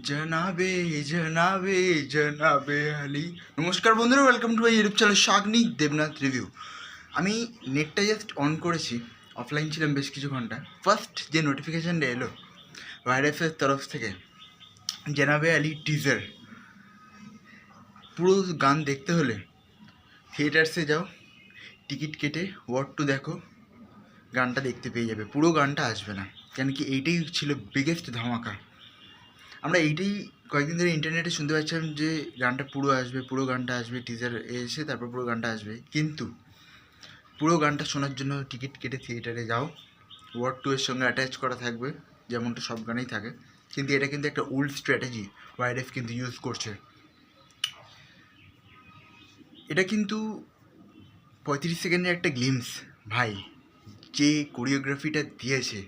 জনাবে জনাবে জনাবে আলী। নমস্কার বন্ধুরা, welcome to my YouTube channel Sagnik Debnath review. আমি নেটটা জাস্ট অন করেছি, অফলাইন ছিলাম বেশ কিছু ঘন্টা। ফার্স্ট যে নোটিফিকেশানটা এলো ওয়াইরএফের তরফ থেকে, জনাবে আলী টিজার। পুরো গান দেখতে হলে থিয়েটার্সে যাও, টিকিট কেটে ওয়ার্ড টু দেখো, গানটা দেখতে পেয়ে যাবে। পুরো গানটা আসবে না, কেন কি এইটাই ছিল বিগেস্ট ধামাকা। আমরা এইটাই কয়েকদিন ধরে ইন্টারনেটে শুনতে পাচ্ছিলাম যে গানটা পুরো গানটা আসবে, টিজার এসে তারপর পুরো গানটা আসবে। কিন্তু পুরো গানটা শোনার জন্য টিকিট কেটে থিয়েটারে যাও, ওয়ার্ড টু এর সঙ্গে অ্যাটাচ করা থাকবে, যেমনটা সব গানেই থাকে। কিন্তু এটা কিন্তু একটা ওল্ড স্ট্র্যাটেজি ওয়াইরএফ কিন্তু ইউজ করছে। এটা কিন্তু 35 সেকেন্ডের একটা গ্লিমস ভাই, যে কোরিওগ্রাফিটা দিয়েছে,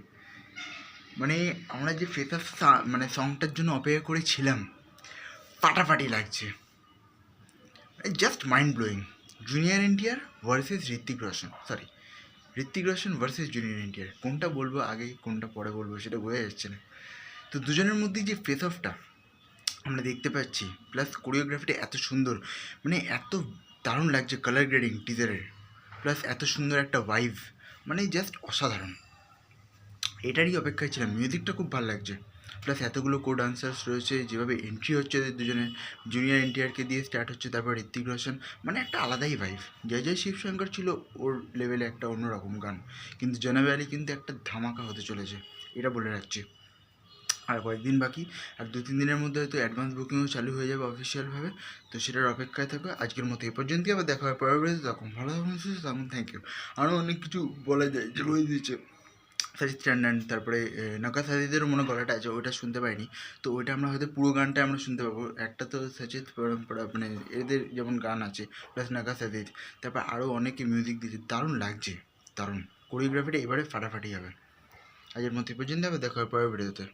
মানে আমরা যে ফেসাস মানে সংটার জন্য অপেক্ষা করেছিলাম, ফাটাফাটি লাগছে, just mind blowing. Junior NTR versus Hrithik Roshan versus junior NTR. কোনটা বলবো আগে কোনটা পরে বলবো সেটা বোঝা যাচ্ছে না। তো দুজনের মধ্যে যে ফেস অফটা আমরা দেখতে পাচ্ছি, প্লাস কোরিওগ্রাফিটা এত সুন্দর, মানে এত দারুণ লাগছে কালার গ্রেডিং টিজারের, প্লাস এত সুন্দর একটা ভাইব, মানে জাস্ট অসাধারণ। এটারই অপেক্ষায় ছিলাম। মিউজিকটা খুব ভালো লাগছে, প্লাস এতগুলো কো ডান্সার্স রয়েছে, যেভাবে এন্ট্রি হচ্ছে এদের দুজনের, জুনিয়র এনটিআরকে দিয়ে স্টার্ট হচ্ছে, তারপর ঋত্বিক রোশন, মানে একটা আলাদাই ভাইব। জয় জয় শিবশঙ্কর ছিল ওর লেভেলে একটা অন্যরকম গান, কিন্তু জনাবে আলী কিন্তু একটা ধামাকা হতে চলেছে, এটা বলে রাখছি। আর কয়েকদিন বাকি, আর 2-3 দিনের মধ্যে হয়তো অ্যাডভান্স বুকিংও চালু হয়ে যাবে অফিসিয়ালভাবে। তো সেটার অপেক্ষায় থাকো। আজকের মতো এই পর্যন্তই, আবার দেখা হয় পরবর্তীতে। তখন ভালো থাকুন, সুস্থ থাকুন। Thank you. আরও অনেক কিছু বলা যায় যে বলে দিয়েছে সাজিদ টান্ডন, তারপরে নকা সাজিদেরও মনে গলাটা আছে, ওইটা শুনতে পাইনি। তো ওইটা আমরা হয়তো পুরো গানটা আমরা শুনতে পাবো। একটা তো সাজিদ পরম্পরা, মানে এদের যেমন গান আছে, প্লাস নকা সাজিদ, তারপর আরও অনেকে মিউজিক দিয়েছে, দারুণ লাগছে, দারুণ কোরিওগ্রাফিটা এবারে ফাটাফাটি হবে। আজকের মতো এই পর্যন্ত, আবার দেখা হয় পরের ভিডিওতে।